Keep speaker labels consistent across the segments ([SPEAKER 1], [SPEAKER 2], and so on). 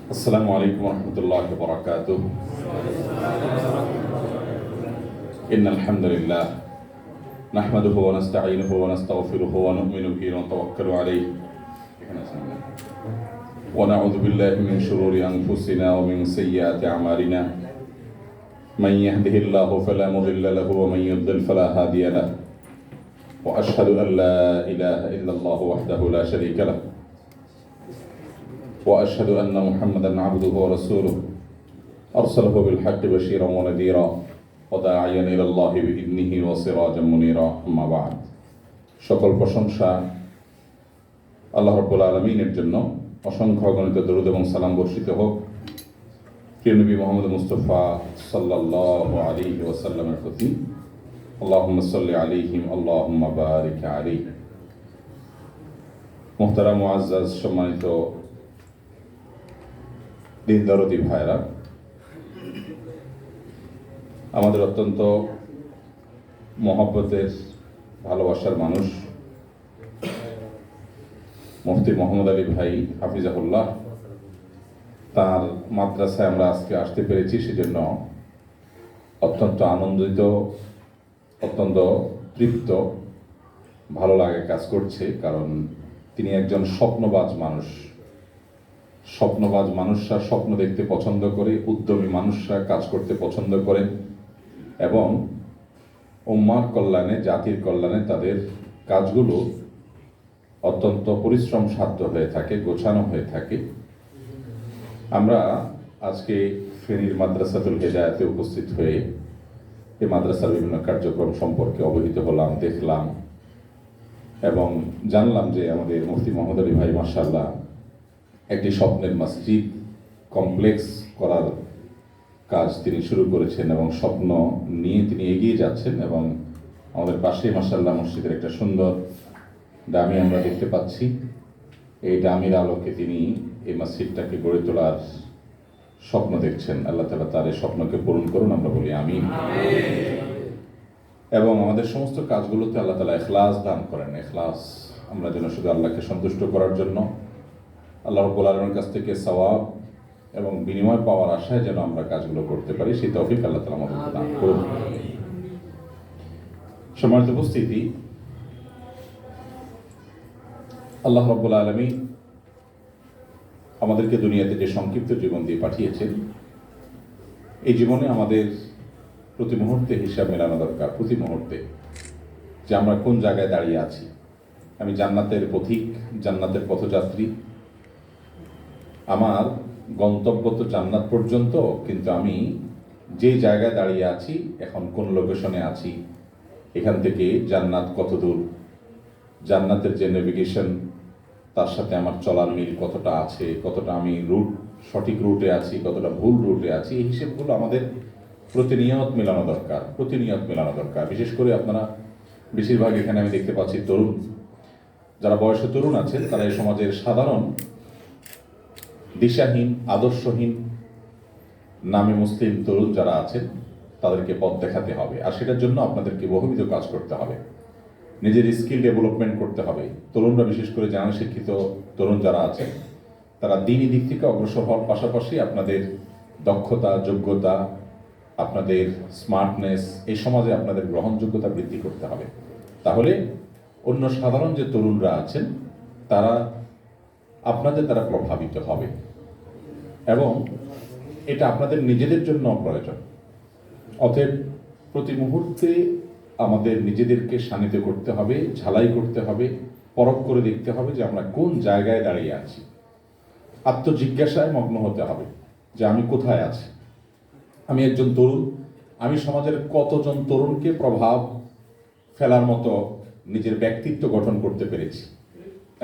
[SPEAKER 1] السلام عليكم ورحمة الله وبركاته. إن الحمد لله نحمده ونستعينه ونستغفره ونؤمن به ونتوكل عليه ونعوذ بالله من شرور أنفسنا ومن سيئات أعمالنا. من يهده الله فلا مضل له ومن يضلل فلا هادي له. وأشهد أن لا إله إلا الله وحده لا شريك له. وأشهد أن محمدًا عبده ورسوله أرسله بالحق بشيرًا ونذيرًا وداعيًا إلى الله بإذنه وسراجًا منيرًا. أما بعد. সকল প্রশংসা আল্লাহ রাব্বুল আলামিনের জন্য। অসংখ্য অগণিত দরুদ এবং সালাম বর্ষিত হোক প্রিয় নবী মুহাম্মদ মুস্তাফা সাল্লাল্লাহু আলাইহি ওয়াসাল্লামের প্রতি। আল্লাহুম্মা সাল্লি আলাইহিম আল্লাহুম্মা বারিক আলাইহি। মুহতারাম মুআজ্জাজ সম্মানিত দিন দরদি ভাইরা, আমাদের অত্যন্ত মহব্বতের ভালোবাসার মানুষ মুফতি মোহাম্মদ আলী ভাই হাফিজাহুল্লাহ, তার মাদ্রাসায় আমরা আজকে আসতে পেরেছি, সেজন্য অত্যন্ত আনন্দিত, অত্যন্ত তৃপ্ত, ভালো লাগে কাজ করছে। কারণ তিনি একজন স্বপ্নবাজ মানুষ। স্বপ্নবাজ মানুষরা স্বপ্ন দেখতে পছন্দ করে, উদ্যমী মানুষরা কাজ করতে পছন্দ করেন এবং উম্মার কল্যাণে, জাতির কল্যাণে তাদের কাজগুলো অত্যন্ত পরিশ্রম সাধ্য হয়ে থাকে, গোছানো হয়ে থাকে। আমরা আজকে ফেনীর মাদ্রাসাতুল হিদায়াতে উপস্থিত হয়ে এই মাদ্রাসার বিভিন্ন কার্যক্রম সম্পর্কে অবহিত হলাম, দেখলাম এবং জানলাম যে আমাদের মুফতি মোহাম্মদ আলী ভাই মাশাআল্লাহ একটি স্বপ্নের মসজিদ কমপ্লেক্স করার কাজ তিনি শুরু করেছেন এবং স্বপ্ন নিয়ে তিনি এগিয়ে যাচ্ছেন। এবং আমাদের পাশেই মাশাআল্লাহ মসজিদের একটা সুন্দর ডামি আমরা দেখতে পাচ্ছি। এই ডামির আলোকে তিনি এই মসজিদটাকে গড়ে তোলার স্বপ্ন দেখছেন। আল্লাহ তাআলা তার এই স্বপ্নকে পূরণ করুন, আমরা বলি আমিন। এবং আমাদের সমস্ত কাজগুলোতে আল্লাহ তাআলা ইখলাস দান করেন। ইখলাস, আমরা যেন শুধু আল্লাহকে সন্তুষ্ট করার জন্য, আল্লাহ রাব্বুল আলামিনের কাছ থেকে সওয়াব এবং বিনিময় পাওয়ার আশায় যেন আমরা কাজগুলো করতে পারি, সেই তৌফিক আল্লাহ তাআলা আমাদেরকে দান করুন। সম্মানিত উপস্থিতি, আল্লাহ রাব্বুল আলামিন আমাদেরকে দুনিয়াতে যে সংক্ষিপ্ত জীবন দিয়ে পাঠিয়েছেন, এই জীবনে আমাদের প্রতি মুহূর্তে হিসাব মেলানো দরকার। প্রতি মুহূর্তে যে আমরা কোন জায়গায় দাঁড়িয়ে আছি। আমি জান্নাতের পথিক, জান্নাতের পথযাত্রী। আমার গন্তব্য তো জান্নাত পর্যন্ত, কিন্তু আমি যে জায়গায় দাঁড়িয়ে আছি, এখন কোন লোকেশনে আছি, এখান থেকে জান্নাত কত দূর, জান্নাতের যে নেভিগেশন তার সাথে আমার চলার মিল কতটা আছে, কতটা আমি সঠিক রুটে আছি, কতটা ভুল রুটে আছি, এই হিসেবগুলো আমাদের প্রতিনিয়ত মেলানো দরকার, প্রতিনিয়ত মেলানো দরকার। বিশেষ করে আপনারা বেশিরভাগ এখানে আমি দেখতে পাচ্ছি তরুণ, যারা বয়সে তরুণ আছেন, তারা এই সমাজের সাধারণ দিশাহীন, আদর্শহীন নামে মুসলিম তরুণ যারা আছেন, তাদেরকে পথ দেখাতে হবে। আর সেটার জন্য আপনাদেরকে বহুবিধ কাজ করতে হবে, নিজের স্কিল ডেভেলপমেন্ট করতে হবে। তরুণরা, বিশেষ করে জানা শিক্ষিত তরুণ যারা আছেন, তারা দিনই দিক থেকে অগ্রসর হওয়ার পাশাপাশি আপনাদের দক্ষতা, যোগ্যতা, আপনাদের স্মার্টনেস, এই সমাজে আপনাদের গ্রহণযোগ্যতা বৃদ্ধি করতে হবে। তাহলে অন্য সাধারণ যে তরুণরা আছেন, তারা আপনাদের দ্বারা প্রভাবিত হবে এবং এটা আপনাদের নিজেদের জন্য প্রয়োজন। অতএব প্রতি মুহূর্তে আমাদের নিজেদেরকে শানিত করতে হবে, ঝালাই করতে হবে, পরখ করে দেখতে হবে যে আমরা কোন জায়গায় দাঁড়িয়ে আছি। আত্মজিজ্ঞাসায় মগ্ন হতে হবে যে আমি কোথায় আছি। আমি একজন তরুণ, আমি সমাজের কতজন তরুণকে প্রভাব ফেলার মতো নিজের ব্যক্তিত্ব গঠন করতে পেরেছি।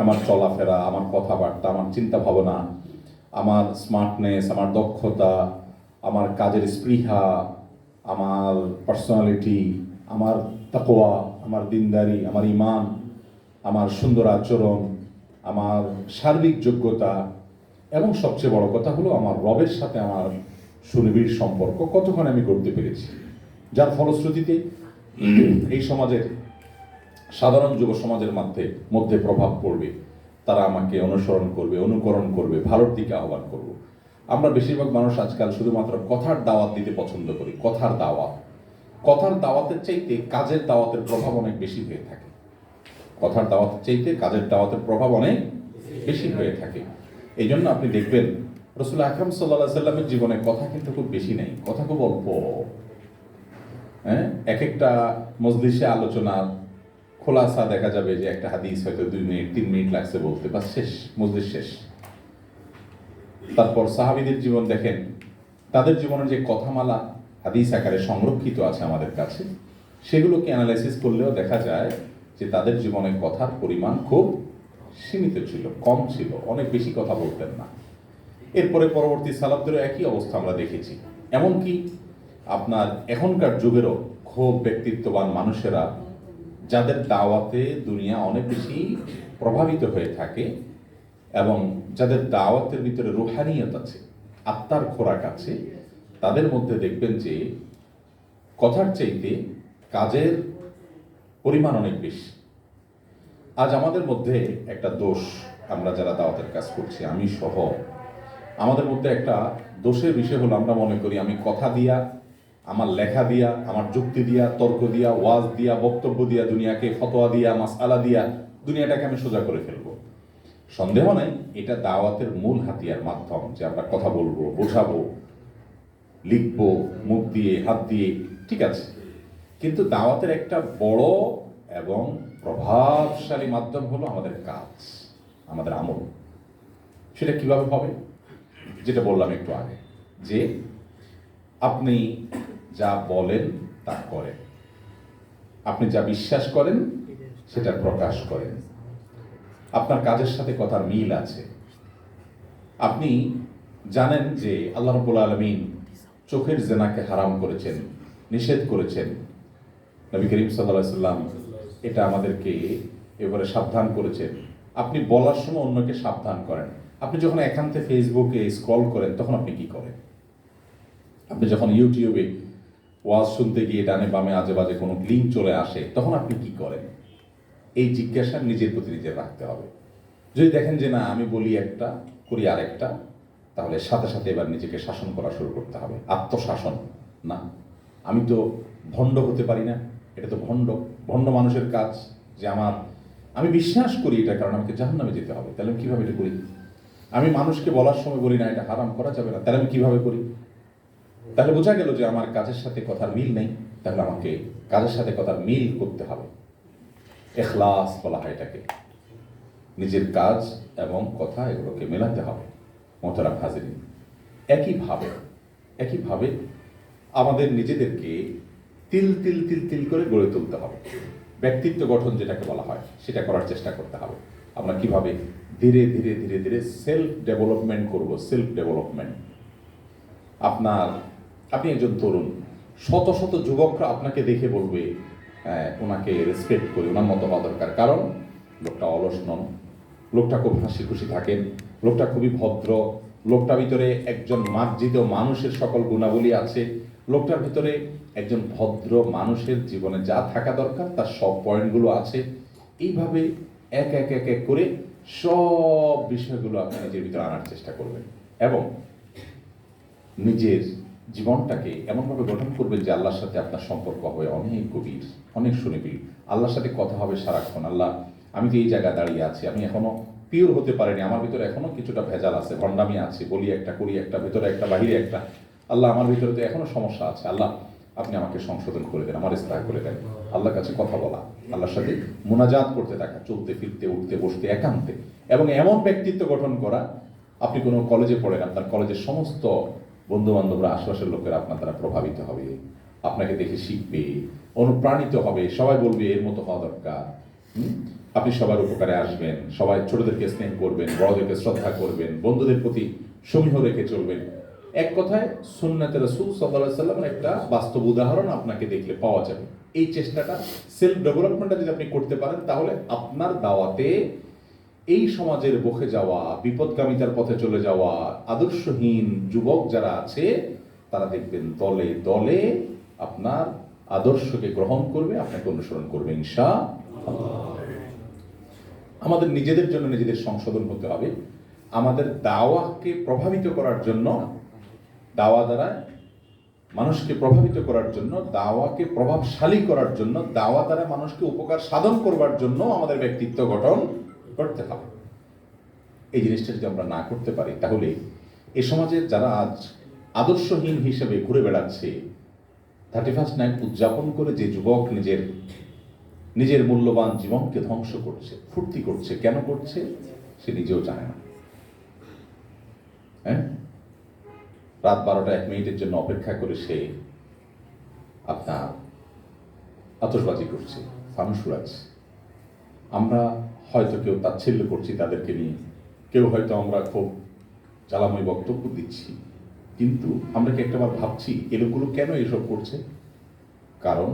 [SPEAKER 1] আমার চলাফেরা, আমার কথাবার্তা, আমার চিন্তা ভাবনা, আমার স্মার্টনেস, আমার দক্ষতা, আমার কাজের স্পৃহা, আমার পার্সোনালিটি, আমার তাকওয়া, আমার দিনদারি, আমার ঈমান, আমার সুন্দর আচরণ, আমার সার্বিক যোগ্যতা এবং সবচেয়ে বড় কথা হলো আমার রবের সাথে আমার সুনিবিড় সম্পর্ক কতক্ষণ আমি করতে পেরেছি, যার ফলশ্রুতিতে এই সমাজের সাধারণ যুব সমাজের মধ্যে প্রভাব পড়বে। তারা আমাকে অনুসরণ করবে, অনুকরণ করবে, ভালোর দিকে আহ্বান করব। আমরা বেশিরভাগ মানুষ আজকাল শুধুমাত্র কথার দাওয়াত দিতে পছন্দ করি। কথার দাওয়াতের চাইতে কাজের দাওয়াতের প্রভাব অনেক বেশি হয়ে থাকে। কথার দাওয়াতের চাইতে কাজের দাওয়াতের প্রভাব অনেক বেশি হয়ে থাকে। এই জন্য আপনি দেখবেন রাসূল আকরাম সাল্লাল্লাহু আলাইহি সাল্লামের জীবনে কথা কিন্তু খুব বেশি নেই, কথা খুব অল্প। এক একটা মজলিসে আলোচনা খোলাসা দেখা যাবে যে একটা হাদিস হয়তো 2 মিনিট 3 মিনিট লাগছে বলতে, বাস শেষ, মজলিস শেষ। তারপর সাহাবীদের জীবন দেখেন, তাদের জীবনের যে কথামালা হাদিস আকারে সংরক্ষিত আছে আমাদের কাছে, সেগুলোকে অ্যানালাইসিস করলেও দেখা যায় যে তাদের জীবনে কথার পরিমাণ খুব সীমিত ছিল, কম ছিল, অনেক বেশি কথা বলতেন না। এরপরে পরবর্তী সালাফদেরও একই অবস্থা আমরা দেখেছি। এমনকি আপনার এখনকার যুগেরও খুব ব্যক্তিত্ববান মানুষেরা, যাদের দাওয়াতে দুনিয়া অনেক বেশি প্রভাবিত হয়ে থাকে এবং যাদের দাওয়াতের ভিতরে রুহানিয়ত আছে, আত্মার খোরাক আছে, তাদের মধ্যে দেখবেন যে কথার চাইতে কাজের পরিমাণ অনেক বেশি। আজ আমাদের মধ্যে একটা দোষ, আমরা যারা দাওয়াতের কাজ করছি, আমি সহ, আমাদের মধ্যে একটা দোষের বিষয় হলো আমরা মনে করি আমি কথা দিয়া, আমার লেখা দিয়া, আমার যুক্তি দিয়া, তর্ক দিয়া, ওয়াজ দিয়া, বক্তব্য দিয়া, দুনিয়াকে ফতোয়া দিয়া, মাসআলা দিয়া দুনিয়াটাকে আমি সোজা করে ফেলবো। সন্দেহ নাই এটা দাওয়াতের মূল হাতিয়ার মাধ্যম, যে আমরা কথা বলবো, বোঝাবো, লিখবো মুখ দিয়ে, হাত দিয়ে, ঠিক আছে। কিন্তু দাওয়াতের একটা বড় এবং প্রভাবশালী মাধ্যম হলো আমাদের কাজ, আমাদের আমল। সেটা কিভাবে হবে? যেটা বললাম একটু আগে, যে আপনি যা বলেন তা করেন, আপনি যা বিশ্বাস করেন সেটা প্রকাশ করেন, আপনার কাজের সাথে কথার মিল আছে। আপনি জানেন যে আল্লাহ রাব্বুল আলামিন চোখের জেনাকে হারাম করেছেন, নিষেধ করেছেন। নবী করিম সাল্লাল্লাহু আলাইহি সাল্লাম এটা আমাদেরকে এবারে সাবধান করেছেন। আপনি বলার সময় অন্যকে সাবধান করেন। আপনি যখন একান্তে ফেসবুকে স্ক্রল করেন তখন আপনি কি করেন? আপনি যখন ইউটিউবে ওয়াজ শুনতে গিয়ে ডানে বামে আজে বাজে কোনো লিঙ্ক চলে আসে তখন আপনি কি করেন? এই জিজ্ঞাসা নিজের প্রতি নিজের রাখতে হবে। যদি দেখেন যে না, আমি বলি একটা, করি আরেকটা, তাহলে সাথে সাথে এবার নিজেকে শাসন করা শুরু করতে হবে। আত্মশাসন না, আমি তো ভণ্ড হতে পারি না, এটা তো ভণ্ড মানুষের কাজ। যে আমি বিশ্বাস করি এটা, কারণ আমাকে জাহান্নামে যেতে হবে, তাহলে আমি কিভাবে এটা করি? আমি মানুষকে বলার সময় বলি না এটা হারাম করা যাবে না, তাহলে আমি কিভাবে করি? তাহলে বোঝা গেল যে আমার কাজের সাথে কথার মিল নেই। তাহলে আমাকে কাজের সাথে কথার মিল করতে হবে। ইখলাস বলা হয় এটাকে। নিজের কাজ এবং কথা এগুলোকে মেলাতে হবে। মোহতারাম হাজিরিন, একইভাবে আমাদের নিজেদেরকে তিল তিল তিল তিল করে গড়ে তুলতে হবে। ব্যক্তিত্ব গঠন যেটাকে বলা হয় সেটা করার চেষ্টা করতে হবে। আমরা কিভাবে ধীরে ধীরে ধীরে ধীরে সেলফ ডেভেলপমেন্ট করব। সেলফ ডেভেলপমেন্ট, আপনি একজন তরুণ, শত শত যুবকরা আপনাকে দেখে বলবে ওনাকে রেসপেক্ট করি, ওনার মতো হওয়া দরকার। কারণ লোকটা অলস নন, লোকটা খুব হাসি খুশি থাকেন, লোকটা খুবই ভদ্র, লোকটার ভিতরে একজন মার্জিত মানুষের সকল গুণাবলী আছে, লোকটার ভিতরে একজন ভদ্র মানুষের জীবনে যা থাকা দরকার তার সব পয়েন্টগুলো আছে। এইভাবে এক এক এক এক করে সব বিষয়গুলো আপনি নিজের ভিতরে আনার চেষ্টা করবেন এবং নিজের জীবনটাকে এমনভাবে গঠন করবেন যে আল্লাহর সাথে আপনার সম্পর্ক হবে অনেক গভীর, অনেক সুনিবিড়। আল্লাহর সাথে কথা হবে সারাক্ষণ। আল্লাহ, আমি তো এই জায়গায় দাঁড়িয়ে আছি, আমি এখনো পিওর হতে পারিনি, আমার ভিতরে এখনো কিছুটা ভেজাল আছে, ভণ্ডামি আছে, বলি একটা করি একটা, ভিতরে একটা বাহিরে একটা। আল্লাহ, আমার ভিতরে তো এখনো সমস্যা আছে, আল্লাহ আপনি আমাকে সংশোধন করে দেন, আমার ইসলাহ করে দেন। আল্লাহর কাছে কথা বলা, আল্লাহর সাথে মুনাজাত করতে থাকা, চলতে ফিরতে উঠতে বসতে একান্তে, এবং এমন ব্যক্তিত্ব গঠন করা। আপনি কোনো কলেজে পড়েন, আপনার কলেজের সমস্ত বন্ধু বান্ধবরা, আশপাশের লোকেরা আপনার দ্বারা প্রভাবিত হবে, আপনাকে দেখে শিখবে, অনুপ্রাণিত হবে, সবাই বলবে এর মতো হওয়া দরকার। আপনি সবার উপকারে আসবেন, সবাই ছোটদেরকে স্নেহ করবেন, বড়দেরকে শ্রদ্ধা করবেন, বন্ধুদের প্রতি সমীহ রেখে চলবেন। এক কথায় সুন্নাতে রাসূল সাল্লাল্লাহু আলাইহি ওয়াসাল্লামের একটা বাস্তব উদাহরণ আপনাকে দেখলে পাওয়া যাবে। এই চেষ্টাটা, সেলফ ডেভেলপমেন্টটা যদি আপনি করতে পারেন, তাহলে আপনার দাওয়াতে এই সমাজের বকে যাওয়া, বিপদগামিতার পথে চলে যাওয়া আদর্শহীন যুবক যারা আছে, তারা দেখবেন দলে দলে আপনার আদর্শকে গ্রহণ করবে, আপনাকে অনুসরণ করবে ইনশাআল্লাহ। আমাদের নিজেদের জন্য নিজেদের সংশোধন হতে হবে। আমাদের দাওয়াকে প্রভাবিত করার জন্য, দাওয়া দ্বারা মানুষকে প্রভাবিত করার জন্য, দাওয়াকে প্রভাবশালী করার জন্য, দাওয়া দ্বারা মানুষকে উপকার সাধন করবার জন্য আমাদের ব্যক্তিত্ব গঠন করতে হবে। এই জিনিসটা যদি আমরা না করতে পারি, তাহলে এ সমাজের যারা আজ আদর্শহীন হিসেবে ঘুরে বেড়াচ্ছে, 31st নাইট উদযাপন করে যে যুবক নিজের মূল্যবান জীবনকে ধ্বংস করছে, ফুর্তি করছে, কেন করছে সে নিজেও জানে না। হ্যাঁ, রাত 12টা 1 মিনিটের জন্য অপেক্ষা করে সে আপনার আতশবাজি করছে, ফানুস উড়াচ্ছে। আমরা হয়তো কেউ তাচ্ছিল্য করছি তাদেরকে নিয়ে, কেউ হয়তো আমরা খুব জ্বালাময় বক্তব্য দিচ্ছি, কিন্তু আমরা কি একটাবার ভাবছি এ লোকগুলো কেন এসব করছে? কারণ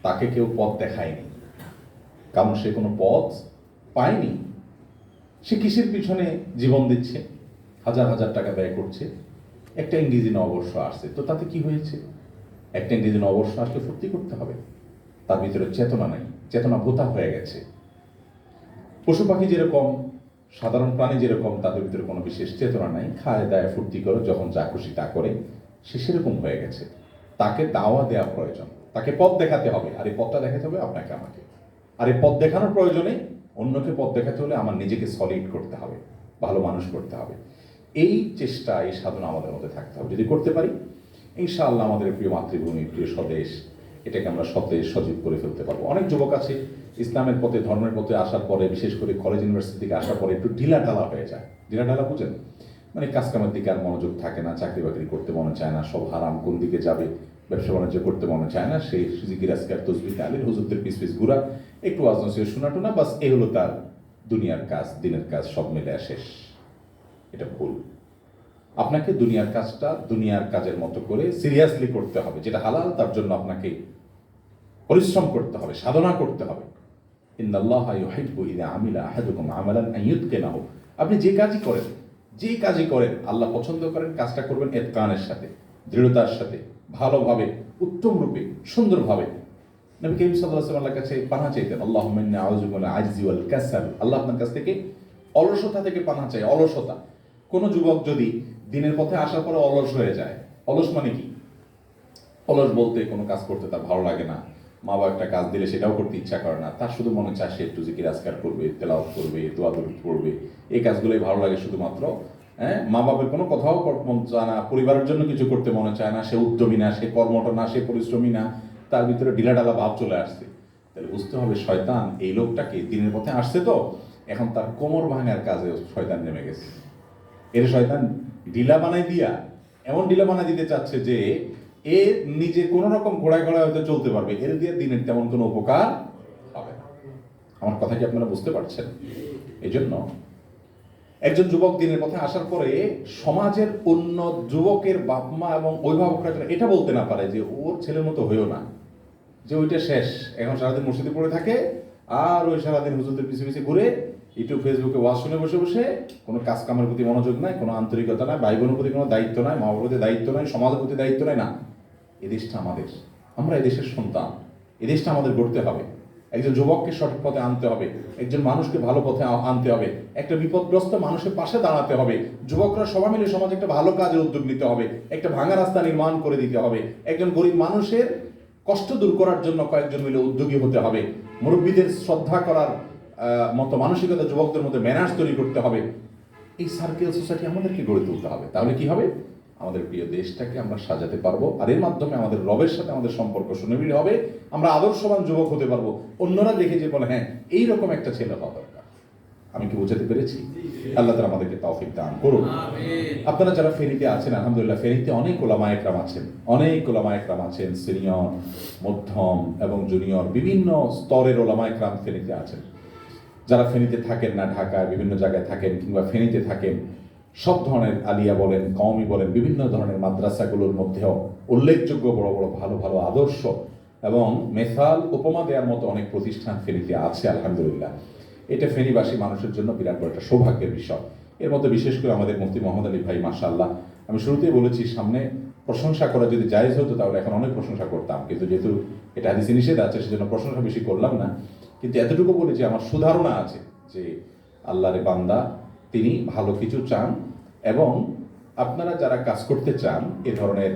[SPEAKER 1] তাকে কেউ পথ দেখায়নি, কারণ সে কোনো পথ পায়নি। সে কিসের পিছনে জীবন দিচ্ছে, হাজার হাজার টাকা ব্যয় করছে। একটা ইংরেজি নববর্ষ আসছে, তো তাতে কি হয়েছে? একটা ইংরেজি নববর্ষ আসলে ফুর্তি করতে হবে, তার ভিতরে চেতনা নাই, চেতনা ভোতা হয়ে গেছে। পশু পাখি যেরকম, সাধারণ প্রাণী যেরকম, তাদের ভিতরে কোনো বিশেষ চেতনা নাই, খায় দায় ফুর্তি করে, যখন যা খুশি তা করে, সে সেরকম হয়ে গেছে। তাকে দাওয়া দেওয়া প্রয়োজন, তাকে পথ দেখাতে হবে। আর এই পথটা দেখাতে হবে আপনাকে আমাকে। আর এই পথ দেখানোর প্রয়োজনে অন্যকে পথ দেখাতে হলে আমার নিজেকে সলিড করতে হবে, ভালো মানুষ করতে হবে। এই চেষ্টা, এই সাধনা আমাদের মধ্যে থাকতে হবে। যদি করতে পারি, ইনশাআল্লাহ আমাদের প্রিয় মাতৃভূমি, প্রিয় স্বদেশ, এটাকে আমরা সতেজ সজীব করে ফেলতে পারবো। অনেক যুবক আছে ইসলামের পথে, ধর্মের পথে আসার পরে, বিশেষ করে কলেজ ইউনিভার্সিটি থেকে আসার পরে একটু ঢিলাঢালা হয়ে যায়। ঢিলাঢালা বুঝেন? মানে কাজকামের দিকে আর মনোযোগ থাকে না, চাকরি বাকরি করতে মনে চায় না, সব হারাম, কোন দিকে যাবে, ব্যবসা বাণিজ্য করতে মনে চায় না। সেই জিকির আজকার তসবিহ তাহলিল, হুজুরদের পিস পিস ঘুরা, একটু ওয়াজ নসিহত শোনা টোনা, বাস এই হলো তার দুনিয়ার কাজ, দিনের কাজ, সব মিলে শেষ। এটা ভুল। আপনাকে দুনিয়ার কাজটা দুনিয়ার কাজের মতো করে সিরিয়াসলি করতে হবে। যেটা হালাল তার জন্য আপনাকে পরিশ্রম করতে হবে, সাধনা করতে হবে। ইন্নাল্লাহা ইউহিব্বু ইযা আমিলা আহাদুকুম আমালান আন ইউতকিনাহু। আপনি যে কাজই করেন আল্লাহ পছন্দ করেন কাজটা করবেন ইতকানের সাথে, দৃঢ়তার সাথে, ভালোভাবে, উত্তম রূপে, সুন্দরভাবে। নবী করিম সাল্লাল্লাহু আলাইহি ওয়াসাল্লামের কাছে পানাহ চাইতেন, আল্লাহুম্মা ইন্নী আউযু বিকা মিনাল আজজি ওয়াল কাসাল। আল্লাহ আপনার কাছ থেকে অলসতা থেকে পানাহ চাই। অলসতা, কোন যুবক যদি দিনের পথে আসার পরে অলস হয়ে যায়, অলস মানে কি? অলস বলতে কোনো কাজ করতে তার ভালো লাগে না, মা বাবা একটা কাজ দিলে সেটাও করতে ইচ্ছা করে না, তার শুধু মনে চায় সে একটু জিকির আজকার করবে, তেলাওয়াত করবে, দোয়া দরুদ পড়বে, এই কাজগুলোই ভালো লাগে শুধুমাত্র। হ্যাঁ, মা বাবার কোনো কথাও মন চায় না, পরিবারের জন্য কিছু করতে মনে চায় না, সে উদ্যমী না, সে কর্মঠ না, সে পরিশ্রমী না, তার ভিতরে ঢিলাঢালা ভাব চলে আসছে। তাহলে বুঝতে হবে শয়তান এই লোকটাকে দিনের পথে আসছে, তো এখন তার কোমর ভাঙার কাজে শয়তান নেমে গেছে। এর শয়তান ঢিলা বানাই দিয়া, এমন ঢিলা বানাই দিতে চাচ্ছে যে এ নিজে কোন রকম ঘোড়ায় ঘোড়ায় হয়তো চলতে পারবে, এর দিয়ে দিনের তেমন কোনো উপকার হবে না। আমার কথা কি আপনারা বুঝতে পারছেন? এই জন্য একজন যুবক দিনের পথে আসার পরে সমাজের অন্য যুবকের বাপ মা এবং অভিভাবকরা এটা বলতে না পারে যে ওর ছেলের মতো হইও না, যে ওইটা শেষ, এখন সারাদিন মসজিদে পড়ে থাকে আর ওই সারাদিন হুজুরদের পিছিয়ে পিছিয়ে ঘুরে, ইউটিউব ফেসবুকে ওয়াজ শুনে বসে বসে, কোনো কাজ কামের প্রতি মনোযোগ নাই, কোনো আন্তরিকতা নাই, ভাই বোনের প্রতি কোনো দায়িত্ব নাই, মা বাবার প্রতি দায়িত্ব নাই, সমাজের প্রতি দায়িত্ব নাই। না, এই দেশটা আমাদের, আমরা এই দেশের সন্তান, এই দেশটা আমাদের গড়তে হবে। একজন যুবককে সঠিক পথে আনতে হবে, একজন মানুষকে ভালো পথে আনতে হবে, একটা বিপদগ্রস্ত মানুষের পাশে দাঁড়াতে হবে। যুবকরা সবাই মিলে সমাজে একটা ভালো কাজের উদ্যোগ নিতে হবে, একটা ভাঙা রাস্তা নির্মাণ করে দিতে হবে, একজন গরিব মানুষের কষ্ট দূর করার জন্য কয়েকজন মিলে উদ্যোগী হতে হবে, মুরব্বীদের শ্রদ্ধা করার মতো মানসিকতা যুবকদের মধ্যে ম্যানার্স তৈরি করতে হবে। এই সার্কেল সোসাইটি আমাদেরকে গড়ে তুলতে হবে। তাহলে কি হবে? আমাদের প্রিয় দেশটাকে আমরা সাজাতে পারবো, আর এর মাধ্যমে আমাদের রবের সাথে আমাদের সম্পর্ক সুনিবিড় হবে, আমরা আদর্শবান যুবক হতে পারবো। অন্যরা দেখে যে বলে হ্যাঁ এইরকম একটা ছেলে হওয়া দরকার। আমি কি বোঝাতে পেরেছি? আল্লাহ তাআলা আমাদেরকে তৌফিক দান করুন। আপনারা যারা ফেনীতে আছেন, আলহামদুলিল্লাহ ফেনীতে অনেক ওলামায়ে কেরাম আছেন, অনেক ওলামায়ে কেরাম আছেন, সিনিয়র, মধ্যম এবং জুনিয়র, বিভিন্ন স্তরের ওলামায়ে কেরাম ফেনীতে আছেন। যারা ফেনীতে থাকেন না, ঢাকায় বিভিন্ন জায়গায় থাকেন, কিংবা ফেনীতে থাকেন, সব ধরনের আলিয়া বলেন, কওমি বলেন, বিভিন্ন ধরনের মাদ্রাসাগুলোর মধ্যেও উল্লেখযোগ্য বড় বড় ভালো ভালো আদর্শ এবং মেসাল উপমা দেওয়ার মতো অনেক প্রতিষ্ঠান ফেনীতে আছে, আলহামদুলিল্লাহ। এটা ফেনীবাসী মানুষের জন্য বিরাট বড় একটা সৌভাগ্যের বিষয়। এর মধ্যে বিশেষ করে আমাদের মুফতি মোহাম্মদ আলী ভাই, মাশাআল্লাহ, আমি শুরুতেই বলেছি সামনে প্রশংসা করা যদি জায়েজ হতো তাহলে এখন অনেক প্রশংসা করতাম, কিন্তু যেহেতু এটা হাদিসে নিষেধ আছে সেজন্য প্রশংসা বেশি করলাম না। কিন্তু এতটুকু বলি যে আমার সুধারণা আছে যে আল্লাহর বান্দা তিনি ভালো কিছু চান, এবং আপনারা যারা কাজ করতে চান এ ধরনের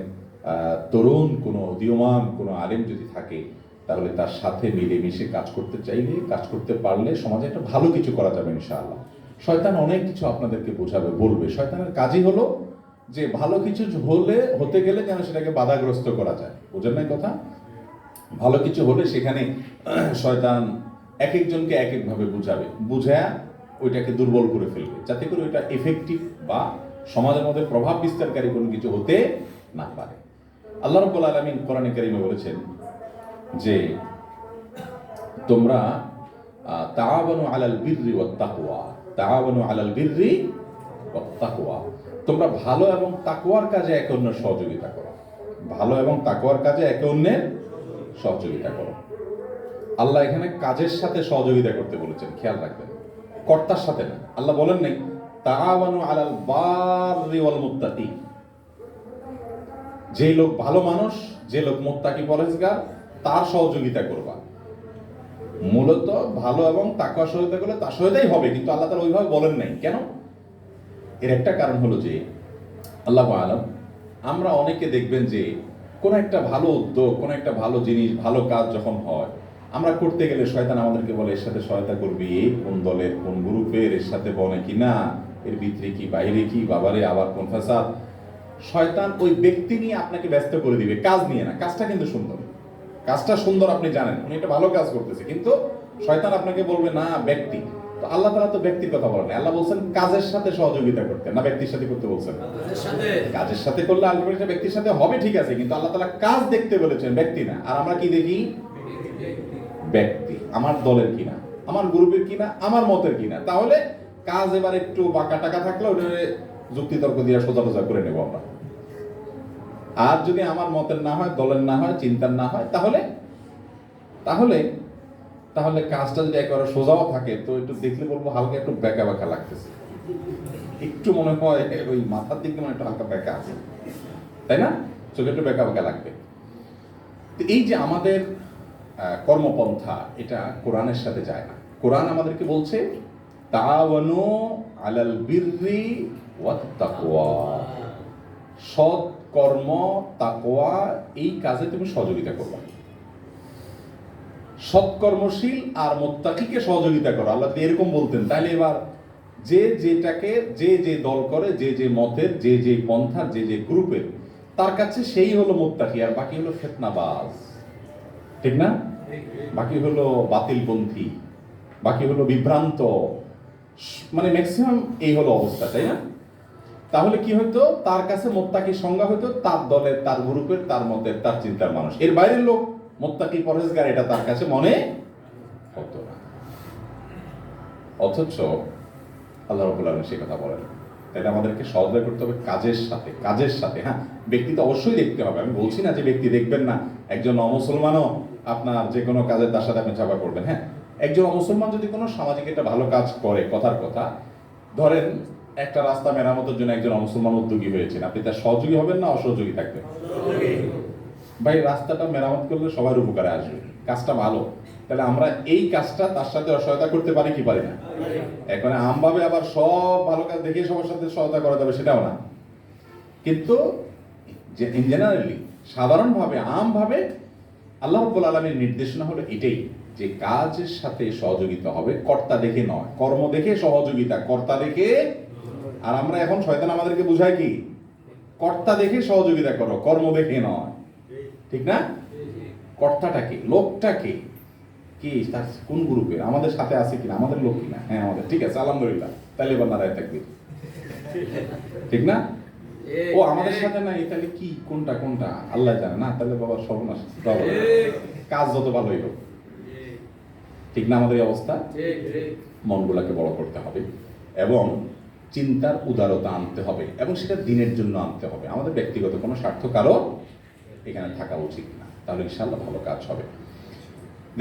[SPEAKER 1] তরুণ কোনো উদীয়মান কোনো আলেম যদি থাকে, তাহলে তার সাথে মিলেমিশে কাজ করতে চাইলে, কাজ করতে পারলে সমাজে একটা ভালো কিছু করা যাবে ইনশাআল্লাহ। শয়তান অনেক কিছু আপনাদেরকে বোঝাবে, বলবে। শয়তানের কাজই হলো যে ভালো কিছু হতে গেলে যেন সেটাকে বাধাগ্রস্ত করা যায়। বোঝেন না কথা? ভালো কিছু হলে সেখানে শয়তান এক একজনকে এক একভাবে বুঝাবে, বুঝায়া ওইটাকে দুর্বল করে ফেলবে, যাতে করে ওইটা এফেক্টিভ বা সমাজের মধ্যে প্রভাব বিস্তারকারী কোনো কিছু হতে না পারে। আল্লাহ রাব্বুল আলামিন কোরআনে কারিমে বলেছেন যে তোমরা তাআওয়ানু আলাল বিররি ওয়াত তাকওয়া, তাআওয়ানু আলাল বিররি ওয়াত তাকওয়া, তোমরা ভালো এবং তাকওয়ার কাজে একে অন্যের সহযোগিতা করো, ভালো এবং তাকওয়ার কাজে একে অন্যের সহযোগিতা করো। আল্লাহ এখানে কাজের সাথে সহযোগিতা করতে বলেছেন, খেয়াল রাখবেন, কর্তার সাথে না। আল্লাহ বলেন নাই তাআওয়ানু আলাল বাররি ওয়াল মুত্তাকি, যে লোক ভালো মানুষ, যে লোক মুত্তাকি পরহেজগার, তার সহযোগিতা করবা। মূলত ভালো এবং তাকওয়া সহযোগিতা করলে তার সহায়তাই হবে, কিন্তু আল্লাহ তাআলা ওইভাবে বলেন নাই। কেন? এর একটা কারণ হলো যে আল্লাহু আ'লাম, আমরা অনেকে দেখবেন যে কোনো একটা ভালো উদ্যোগ, কোনো একটা ভালো জিনিস, ভালো কাজ যখন হয়, আমরা করতে গেলে শয়তান আমাদেরকে বলে এর সাথে সহায়তা করবি, এই কোন দলের কোন গ্রুপের, এর সাথে বনে কি না, এর ভিতরে কি বাইরে কি, বাবারে আবার কোন ফাসাদ। শয়তান ওই ব্যক্তি নিয়ে আপনাকে ব্যস্ত করে দিবে, কাজ নিয়ে না। কাজটা কিন্তু সুন্দর, কাজটা সুন্দর, আপনি জানেন উনি একটা ভালো কাজ করতেছে, কিন্তু শয়তান আপনাকে বলবে না ব্যক্তি। তো আল্লাহ তাআলা তো ব্যক্তির কথা বলেন, আল্লাহ বলছেন কাজের সাথে সহযোগিতা করতে, না ব্যক্তির সাথে করতে বলছেন? কাজের সাথে করলে আলটিমেটলি ব্যক্তির সাথে হবে, ঠিক আছে, কিন্তু আল্লাহ তাআলা কাজ দেখতে বলেছেন, ব্যক্তি না। আর আমরা কি দেখি? ব্যক্তি, আমার দলের কিনা, আমার গ্রুপের কিনা, আমার মতের কিনা। তাহলে কাজ এবার একটু বাঁকা টাকা থাকলে ওটা যুক্তি তর্ক দিয়ে সোজা সোজা করে নেব আমরা। আর যদি আমার মতের না হয়, দলের না হয়, চিন্তার না হয়, তাহলে তাহলে তাহলে কাজটা যদি একেবারে সোজাও থাকে, তো একটু দেখলে বলবো হালকা একটু বেঁকা বেঁকা লাগতেছে, একটু মনে হয় ওই মাথার দিকে মনে একটু হালকা বেঁকা আছে, তাই না? চোখে একটু বেঁকা বেঁকা লাগবে। তো এই যে আমাদের কর্মপন্থা, এটা কোরআনের সাথে যায় না। কোরআন আমাদেরকে বলছে তাআওয়ানু আলাল বিররি ওয়াত তাকওয়া, সৎ কর্ম, তাকওয়া, এই কাজে তুমি সহযোগিতা করবে। সৎকর্মশীল আর মুত্তাকিকে সহযোগিতা করো, আল্লাহ এরকম বলতেন। তাহলে এবার যে যেটাকে, যে যে দল করে, যে যে মতের, যে যে পন্থার, যে যে গ্রুপের, তার কাছে সেই হলো মুত্তাকি, আর বাকি হলো ফিতনাবাজ, ঠিক না? বাকি হলো বাতিলপন্থী, বাকি হলো বিভ্রান্ত, মানে ম্যাক্সিমাম এই হলো অবস্থা, তাই না? তাহলে কি হতো? তার কাছে মুত্তাকির সংজ্ঞা হতো তার দলের, তার গ্রুপের, তার মতের, তার চিন্তার মানুষ। এর বাইরের লোক মুত্তাকি পরহেজগার এটা তার কাছে মনে হতো না। অথচ আল্লাহ রাব্বুল আলামিন সেই কথা বলেন। তাহলে আমাদেরকে সহযোগিতা করতে হবে কাজের সাথে, কাজের সাথে। হ্যাঁ, ব্যক্তি তো অবশ্যই দেখতে হবে, আমি বলছি না যে ব্যক্তি দেখবেন না। একজন অমুসলমানও আপনার যে কোনো কাজে তার সাথে আপনি চাপা করবেন। হ্যাঁ, একজন অমুসলমান যদি কোনো সামাজিক একটা ভালো কাজ করে, কথার কথা, ধরেন একটা রাস্তা মেরামতের জন্য একজন অমুসলমান উদ্যোগী হয়েছেন, আপনি তার সহযোগী হবেন না অসহযোগী থাকবেন? ভাই, রাস্তাটা মেরামত করলে সবার উপকারে আসবে, কাজটা ভালো, তাহলে আমরা এই কাজটা তার সাথে সহায়তা করতে পারি কি পারি না? এখন আমভাবে আবার সব ভালো কাজ দেখে সবার সাথে সহায়তা করা যাবে সেটাও না, কিন্তু যে ইন জেনারেলি, সাধারণভাবে, আমভাবে আল্লাহ রাব্বুল আলামিনের নির্দেশনা হলো এটাই, যে কাজের সাথে সহযোগিতা হবে, কর্তা দেখে নয়। কর্ম দেখে সহযোগিতা, কর্তা দেখে। আর আমরা এখন শয়তান আমাদেরকে বুঝায় কি? কর্তা দেখে সহযোগিতা করো, কর্ম দেখে নয়, ঠিক না? কর্তাটাকে, লোকটাকে, কি তার কোন গ্রুপে, আমাদের সাথে আছে কিনা, আমাদের লোক কিনা। হ্যাঁ আমাদের, ঠিক আছে, আলহামদুলিল্লাহ, তাহলে এবার নারায় তাকবীর, ঠিক না? ও আমাদের সাথে নাই, তাহলে কি, কোনটা কোনটা আল্লাহ জানে না, তাহলে বাবা সর্বনাশ, কাজ যত ভালোই হোক, ঠিক না? আমাদের এই অবস্থা। মনগুলাকে বড় করতে হবে এবং চিন্তার উদারতা আনতে হবে, এবং সেটা দিনের জন্য আনতে হবে। আমাদের ব্যক্তিগত কোনো স্বার্থ কারো এখানে থাকা উচিত না, তাহলে ইনশাআল্লাহ ভালো কাজ হবে।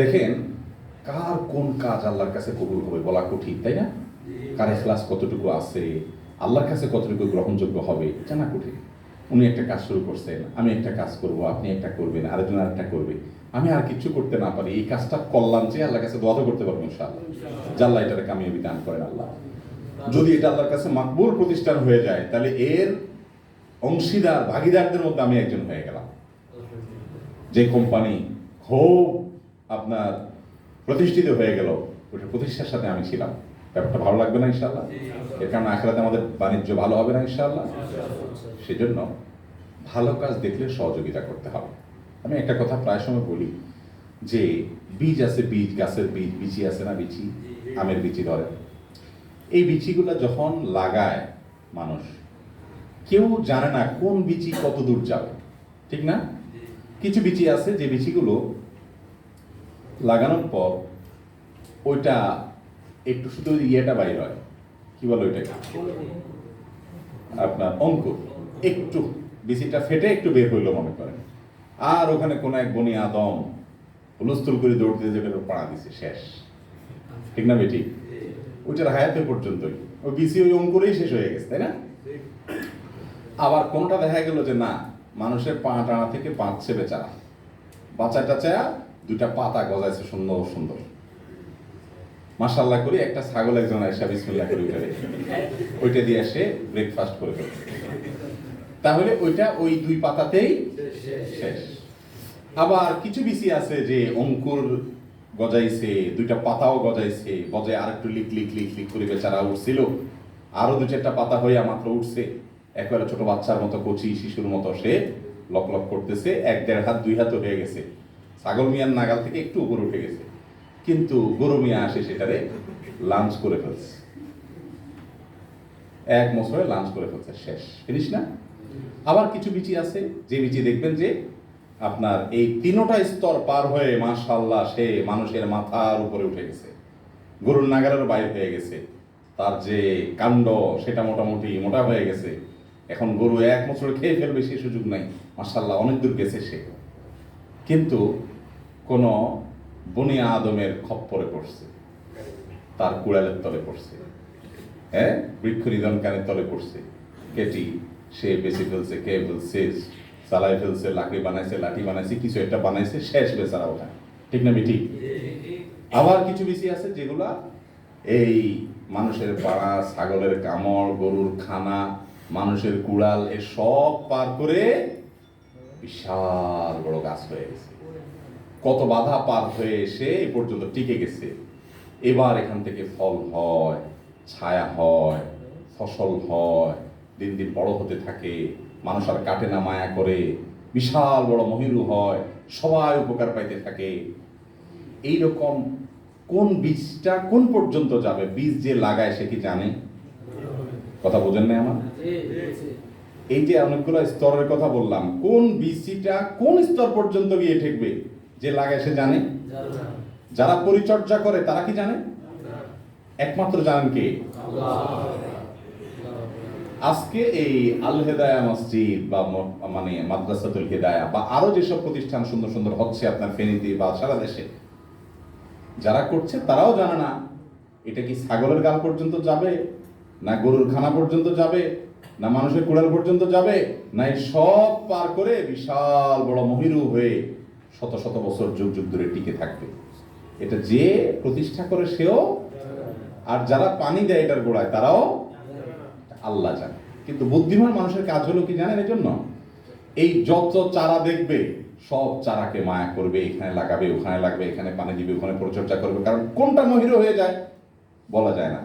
[SPEAKER 1] দেখেন, কার কোন কাজ আল্লাহর কাছে কবুল হবে বলা কঠিন, তাই না? কার ইখলাস কতটুকু আছে, আল্লাহর কাছে কতটুকু গ্রহণযোগ্য হবে জানা কঠিন। উনি একটা কাজ শুরু করছেন, আমি একটা কাজ করব, আপনি একটা করবেন, আরেকজন আরেকটা করবে, আমি আর কিছু করতে না পারি, এই কাজটা করলাম যে আল্লাহর কাছে দোয়া তো করতে পারবো ইনশাআল্লাহ, যে আল্লাহ এটাকে কামিয়াবি দান করেন আল্লাহ। যদি এটা আল্লাহর কাছে মাকবুল প্রতিষ্ঠান হয়ে যায়, তাহলে এর অংশীদার ভাগীদারদের মধ্যে আমি একজন হয়ে গেলাম। যে কোম্পানি খুব আপনার প্রতিষ্ঠিত হয়ে গেল, ওটা প্রতিষ্ঠার সাথে আমি ছিলাম। ব্যাপারটা ভালো লাগবে না ইনশাআল্লাহ? এর কারণে আখিরাতে আমাদের বাণিজ্য ভালো হবে না ইনশাআল্লাহ? সেজন্য ভালো কাজ দেখলে সহযোগিতা করতে হবে। আমি একটা কথা প্রায় সময় বলি যে বীজ আছে, বীজ, গাছের বীজ, বিচি আছে না, বিচি, আমের বিচি ধরে। এই বিচিগুলো যখন লাগায় মানুষ, কেউ জানে না কোন বিচি কত দূর যাবে, ঠিক না? কিছু বিচি আছে যে বিচিগুলো লাগানোর পর ওইটা একটু শুধু ইয়েটা বাইর হয়, কি বলে ওইটাকে, আপনার অঙ্কুর, একটু বিচিটা ফেটে একটু বের হইলো মনে করেন, আর ওখানে কোন এক বনি আদম হুলস্থুল করে দৌড় দিয়ে যেটা পাড়া দিছে, শেষ, ঠিক না বেটি? ওইটার হায়াতে পর্যন্তই ওই বিচি ওই অঙ্কুরেই শেষ হয়ে গেছে, তাই না? আবার কোনটা দেখা গেল যে না, মানুষের পা টানা থেকে বাঁচছে বেচারা, বাঁচা টাচায়া দুইটা পাতা গজাইছে সুন্দর সুন্দর, মাশাআল্লাহ করে একটা ছাগল একজন আয়েশা বিসমিল্লাহ করে উঠে ওইটা দিয়ে এসে ব্রেকফাস্ট করে ফেলে, তাহলে ওইটা ওই দুই পাতাতেই শেষ। আবার কিছু বিচি আছে যে অঙ্কুর গজাইছে, দুইটা পাতাও গজাইছে, গজায় আর একটু লিক লিক লিক লিক করে বেচারা উঠছিল, আরো দু চারটা পাতা হইয়া মাত্র উঠছে, একেবারে ছোট বাচ্চার মতো, কচি শিশুর মতো সে লক লক করতেছে, 1-1.5 হাত 2 হাত হয়ে গেছে, ছাগল মিয়ার নাগাল থেকে একটু উপরে উঠে গেছে, কিন্তু গরু মিয়া আসে সেটারে লাঞ্চ করে ফেলছে, এক মশলে লাঞ্চ করে ফেলছে, শেষ, ফিনিশ না? আবার কিছু বিচি আছে যে বিচি দেখবেন যে আপনার এই তিনটা স্তর পার হয়ে মাশাআল্লাহ সে মানুষের মাথার উপরে উঠে গেছে, গরুর নাগালের বাইরে হয়ে গেছে, তার যে কাণ্ড সেটা মোটামুটি মোটা হয়ে গেছে, এখন গরু এক বছর খেয়ে ফেলবে সে সুযোগ নাই, মাশাআল্লাহ অনেক দূর গেছে সে, কিন্তু কোন বনি আদমের খপ্পরে পড়ছে, তার কুড়ালের তলে পড়ছে, হ্যাঁ, বৃক্ষ নিধন কানের তলে পড়ছে, কেটি সে বেঁচে ফেলছে, কে ফেলছে, চালাই ফেলছে, লাকড়ি বানাইছে, লাঠি বানাইছে, কিছু একটা বানাইছে, শেষ বেচারা ওখানে, ঠিক না বেটি? আবার কিছু বিচি আছে যেগুলা এই মানুষের পাড়া, ছাগলের কামড়, গরুর খানা, মানুষের কুড়াল, এ সব পার করে বিশাল বড় গাছ হয়ে গেছে, কত বাধা পার হয়ে এসে এ পর্যন্ত টিকে গেছে। এবার এখান থেকে ফল হয়, ছায়া হয়, ফসল হয়, দিন দিন বড় হতে থাকে, মানুষ আর কাটে না, মায়া করে, বিশাল বড় মহিরু হয়, সবাই উপকার পাইতে থাকে। এইরকম কোন বীজটা কোন পর্যন্ত যাবে, বীজ যে লাগায় সে কি জানে? কথা বোঝেন না আমার? এই যে অনেকগুলো স্তরের কথা বললাম, কোন বীজটা কোন স্তর পর্যন্ত গিয়ে ঠেকবে, যে লাগায় সে জানে? যারা পরিচর্যা করে তারা কি জানে? একমাত্র জানেন কে? আজকে এই আল হেদায়া মসজিদ বা মানে মাদ্রাসাতুল হেদায়া বা আরো যেসব প্রতিষ্ঠান সুন্দর সুন্দর হচ্ছে আপনার ফেনীতে বা সারা দেশে, যারা করছে তারাও জানে না এটা কি ছাগলের গাল পর্যন্ত যাবে, না গরুর খানা পর্যন্ত যাবে, না মানুষের কুড়াল পর্যন্ত যাবে, না এই সব পার করে বিশাল বড় মহিরু হয়ে শত শত বছর যুগ যুগ ধরে টিকে থাকবে। এটা যে প্রতিষ্ঠা করে সেও, আর যারা পানি দেয় এটার গোড়ায় তারাও, আল্লাহ জানে। কিন্তু বুদ্ধিমান মানুষের কাজ হলো কি জানেন? এই জন্য এই যত চারা দেখবে সব চারাকে মায়া করবে, এখানে লাগাবে, ওখানে লাগবে, এখানে পানি দিবে, ওখানে পরিচর্যা করবে, কারণ কোনটা মহিরু হয়ে যায় বলা যায় না।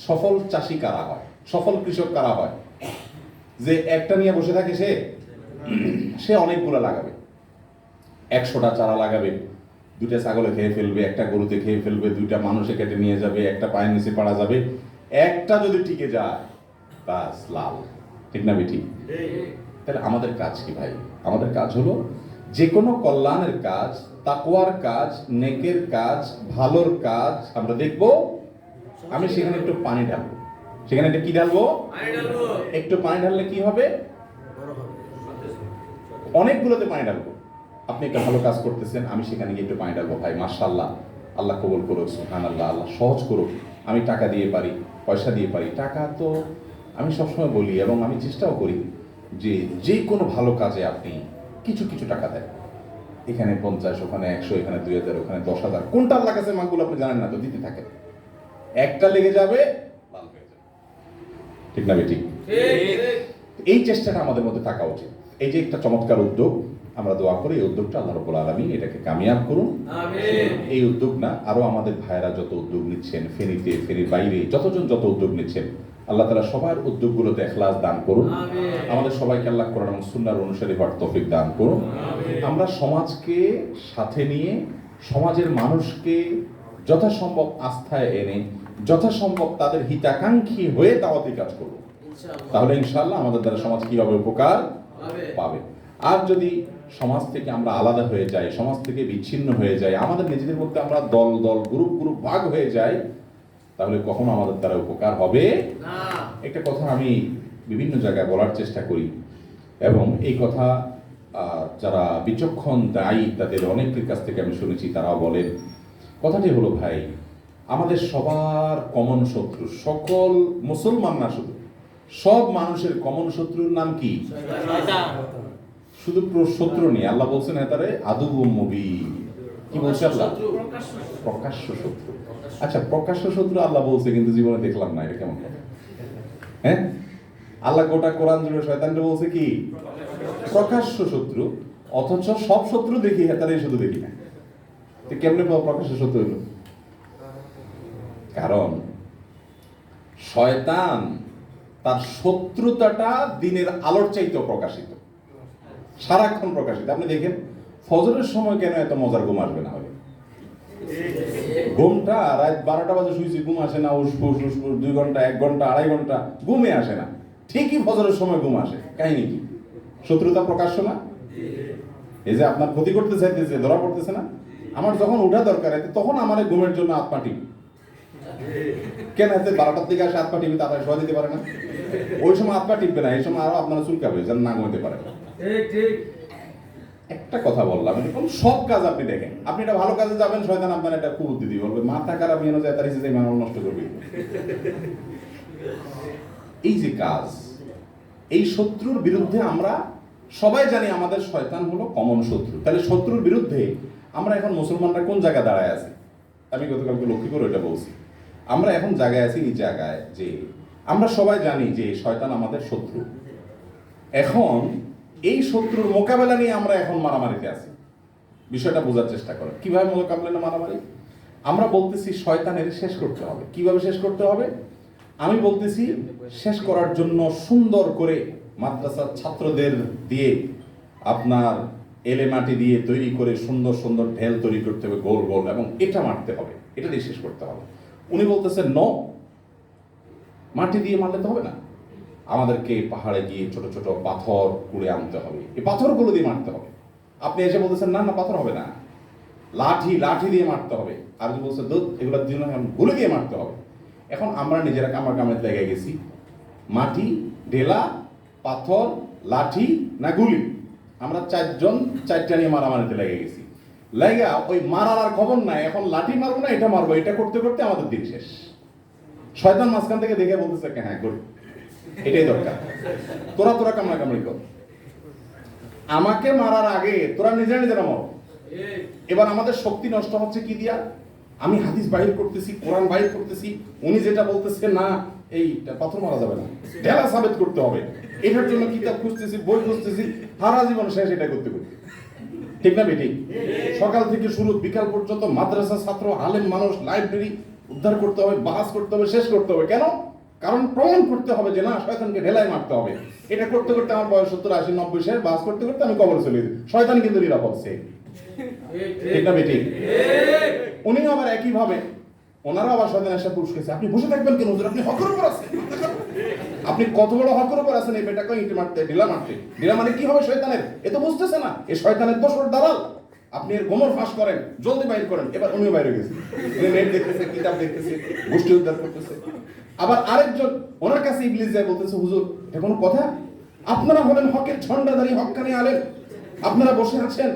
[SPEAKER 1] সফল চাষি কারা হয়, সফল কৃষক কারা হয়? যে একটা নিয়ে বসে থাকে সে অনেকগুলো লাগাবে, 100টা চারা লাগাবে, 2টা ছাগলে খেয়ে ফেলবে, একটা গরুতে খেয়ে ফেলবে, 2টা মানুষে কেটে নিয়ে যাবে, একটা পায়ের নিচে পাড়া যাবে, একটা যদি টিকে যায় বাস লাল, ঠিক না বেটি? তাহলে আমাদের কাজ কি ভাই? আমাদের কাজ হলো যে কোনো কল্যাণের কাজ, তাকওয়ার কাজ, নেকের কাজ, ভালোর কাজ আমরা দেখব, আমি সেখানে একটু পানি ঢালবো, সেখানে একটা কি ঢালবো? একটু পানি ঢাললে কি হবে? অনেকগুলোতে পানি ঢালবো। আপনি একটা ভালো কাজ করতেছেন, আমি সেখানে গিয়ে একটু পানি ঢালবো, ভাই মাশাআল্লাহ, আল্লাহ কবুল করুক, সুবহানাল্লাহ, আল্লাহ সহজ করুক, আমি টাকা দিয়ে পারি, পয়সা দিয়ে পারি। টাকা তো আমি সবসময় বলি এবং আমি চেষ্টাও করি যে যে কোনো ভালো কাজে আপনি কিছু কিছু টাকা দেন, এখানে 50, ওখানে 100, এখানে 2000, ওখানে 10,000, কোনটা আল্লাহ কাছে মাগুলো আপনি জানেন না তো, দিতে থাকেন, একটা লেগে যাবে লাল হয়ে যাবে। ঠিক না বেঠিক? এই চেষ্টাটা আমাদের মধ্যে থাকা উচিত। এই যে একটা চমৎকার উদ্যোগ, আমরা দোয়া করি এই উদ্যোগটা আল্লাহ রাব্বুল আলামিন এটাকে কামিয়াব করুন। এই উদ্যোগ না, আরো আমাদের ভাইয়েরা যত উদ্যোগ নিচ্ছেন, ফেনীতে, ফেনীর বাইরে যতজন যত উদ্যোগ নিচ্ছেন, আল্লাহ তাআলা সবার উদ্যোগগুলোতে ইখলাস দান করুন। আমাদের সবাইকে আল্লাহ কোরআন এবং সুন্নাহর অনুসারী হওয়ার তৌফিক দান করুন। আমরা সমাজকে সাথে নিয়ে সমাজের মানুষকে যথাসম্ভব আস্থায় এনে যথাসম্ভব তাদের হিতাকাঙ্ক্ষী হয়ে দাওয়াতি কাজ করব। তাহলে ইনশাআল্লাহ আমাদের দ্বারা সমাজ কি হবে? উপকার পাবে। আর যদি সমাজ থেকে আমরা আলাদা হয়ে যাই, সমাজ থেকে বিচ্ছিন্ন হয়ে যাই, আমাদের নিজেদের মধ্যে আমরা দল দল গ্রুপ গ্রুপ ভাগ হয়ে যাই, তাহলে কখনো আমাদের দ্বারা উপকার হবে না। একটা কথা আমি বিভিন্ন জায়গায় বলার চেষ্টা করি এবং এই কথা যারা বিচক্ষণ দায়ী তাদের অনেকের কাছ থেকে আমি শুনেছি, তারাও বলেন, কথাটি হলো ভাই, আমাদের সবার কমন শত্রু, সকল মুসলমান না শুধু সব মানুষের কমন শত্রুর নাম কি? শুধু শত্রু নেই, আল্লাহ বলছেন এটারে আদুউম মুবিন। কি বলছে আল্লাহ? প্রকাশ্য শত্রু। আচ্ছা, প্রকাশ্য শত্রু আল্লাহ বলছে, কিন্তু জীবনে দেখলাম না, এটা কেমন কথা? হ্যাঁ, আল্লাহ গোটা কোরআন জুড়ে শয়তানকে বলছে কি? প্রকাশ্য শত্রু, অথচ সব শত্রু দেখি, হেতারে শুধু দেখি না। তো কেমনে প্রকাশ্য শত্রু হলো? কারণ শয়তান তার শত্রুতাটা দিনের আলোর চাইতেও প্রকাশিত, সারাক্ষণ প্রকাশিত। আপনি দেখেন ফজরের সময় কেন এত মজার ঘুম আসবে না? হবে ঘুমটা রাত 12টা বাজে শুয়েছি, ঘুম আসে না, উসফুস 2 ঘন্টা 1 ঘন্টা 2.5 ঘন্টা ঘুমে আসে না, ঠিকই ফজরের সময় ঘুম আসে। কাহিনী কি? শত্রুতা প্রকাশ্য না? এই যে আপনার ক্ষতি করতে চাইতেছে, ধরা পড়তেছে না? আমার যখন উঠা দরকার তখন আমার ঘুমের জন্য হাত পা টিপি। কেন এতে 12টার দিকে আসে হাত পা টিপি, তাড়াতাড়ি শোয়া দিতে পারে না? ওই সময় হাত পা টিপবে না, এই সময় আরো আপনারা চুলকাবে, যেন না ঘুমাতে পারে। একটা কথা বললাম, এরকম সব কাজ আপনি দেখেন, আপনি এটা ভালো কাজে যাবেন, শয়তান আপনার একটা কুবুদ্ধি দিবে, বলবে মাথা খারাপ নিয়ে যায়, তার ইচ্ছে মানুষ নষ্ট করবে। এই যে কাজ, এই শত্রুর বিরুদ্ধে আমরা সবাই জানি আমাদের শয়তান হলো কমন শত্রু। তাহলে শত্রুর বিরুদ্ধে আমরা এখন মুসলমানরা কোন জায়গায় দাঁড়ায় আছি? আমি গতকালকে লক্ষ্য করে এটা বলছি, আমরা এখন জায়গায় আছি এই জায়গায় যে আমরা সবাই জানি যে শয়তান আমাদের শত্রু। এখন এই শত্রুর মোকাবেলা নিয়ে আমরা এখন মারামারিতে আছি। বিষয়টা বোঝার চেষ্টা করো, কিভাবে মোকাবেলা মারামারি? আমরা বলতেছি শয়তানের শেষ করতে হবে। কিভাবে শেষ করতে হবে? আমি বলতেছি শেষ করার জন্য সুন্দর করে মাদ্রাসার ছাত্রদের দিয়ে, আপনার এলে মাটি দিয়ে তৈরি করে সুন্দর সুন্দর ঢেল তৈরি করতে হবে, গোল গোল, এবং এটা মারতে হবে, এটা দিয়ে শেষ করতে হবে। উনি বলতেছেন নো, মাটি দিয়ে মারলে তো হবে না, আমাদেরকে পাহাড়ে গিয়ে ছোট ছোট পাথর কুড়ে আনতে হবে, এই পাথরগুলো দিয়ে মারতে হবে। আপনি এসে বলতেছেন না না পাথর হবে না, লাঠি লাঠি দিয়ে মারতে হবে। আর যদি বলছে দুধ, এগুলো দিয়ে গুলো দিয়ে মারতে হবে। এখন আমরা নিজেরা কামড় কামড়ে লেগে গেছি, মাটি, ঢেলা, পাথর, লাঠি না গুলি, আমরা 4 জন 4টা নিয়ে মারামারিতে লেগে গেছি। লাগা ওই মারার আর খবর নাই, এখন লাঠি মারবো না এটা মারবো, এটা করতে করতে আমাদের দিন শেষ। শয়তান মাঝখান থেকে দেখে বলতেছে হ্যাঁ করি, এটাই দরকার, তোরা তোরা কামড়া কামড়ি কর, আমাকে মারার আগে তোরা নিজেরা নিজেরা মর। এবার আমাদের শক্তি নষ্ট হচ্ছে কি দিয়া? আমি হাদিস বাহির করতেছি, কোরআন বাহির করতেছি, উনি যেটা বলতেছে না এই পাথর মারা যাবে না, ঢেলা সাবেত করতে হবে, এটার জন্য কিতাব খুঁজতেছি, বই খুঁজতেছি, সারা জীবন শেষ এটা করতে করতে। ঠিক না বেঠিক? সকাল থেকে শুরু বিকাল পর্যন্ত মাদ্রাসা ছাত্র, আলেম মানুষ, লাইব্রেরি উদ্ধার করতে হবে, বাস করতে হবে, শেষ করতে হবে। কেন? কারণ প্রমাণ করতে হবে যে না, শয়তানকে ঢেলায় মারতে হবে। এটা করতে করতে আমার বয়স 70, 80, 90 শেষ, বাস করতে করতে আমি কবরে চলে যাই, শয়তান কিন্তু নিরাপদ সে। ঠিক না বেঠিক? উনি আবার একই ভাবে, ওনারা আবার শয়তান এসে পুরুষ গেছে, আপনি বসে থাকবেন কেন হুজুর, আপনি হকের উপর আছেন, আপনি কত বড় হকের উপর আছেন, এই বেটাকে ইট মারতে, ঢিলা মারতে। ঢিলা মানে কি হবে শয়তানের? এ তো বুঝতেছে না, এই শয়তানের দোসর দালাল। আপনি এর গোমর ফাঁস করেন, জলদি বাইর করেন। এবার উনিও বাইরে গেছে, নেট দেখতেছে, কিতাব দেখতেছে, গোষ্ঠী উদ্ধার করতেছে। আবার আরেকজন ওনার কাছে ইবলিস যায়, বলতেছে হুজুর এটা কোনো কথা? আপনারা হলেন হকের ঝন্ডাধারী, হক্কানি আলেম, আপনারা বসে আছেন,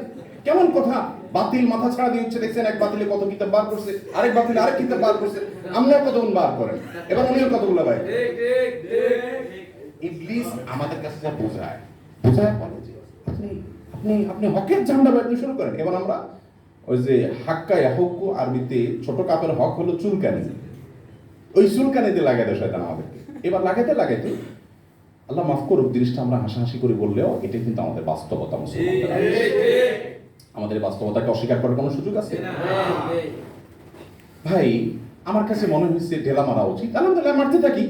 [SPEAKER 1] কেমন কথা? বাতিল মাথা ছাড়া দিয়ে হচ্ছে, দেখছেন এক বাতিলে কত কিতাব বার করছে, আরেক বাতিলে আরেক কিতাব বার করছে, আমরা কতগুলো বার করেন, এবার উনিও কতগুলো বাইর। ইবলিস আমাদের কাছে যা বোঝায় বলে যে আপনি আপনি হকের ঝান্ডা বাড়তে শুরু করেন। এবার আমরা ওই যে হাক্কা ইয়াহুক্কু, আরবিতে ছোট কাপের হক হলো চুলকানি, ওই চুলকানিতে লাগাই দেয় শয়তান আমাদেরকে। এবার লাগাইতে লাগাইতে আল্লাহ মাফ করুক, জিনিসটা আমরা হাসাহাসি করে বললেও এটাই কিন্তু আমাদের বাস্তবতা। মুসলমানদের আমাদের বাস্তবতাকে অস্বীকার করার কোনো সুযোগ আছে? ভাই আমার কাছে মনে হয়েছে ঢেলা মারা উচিত, আলহামদুলিল্লাহ মারতে থাকি।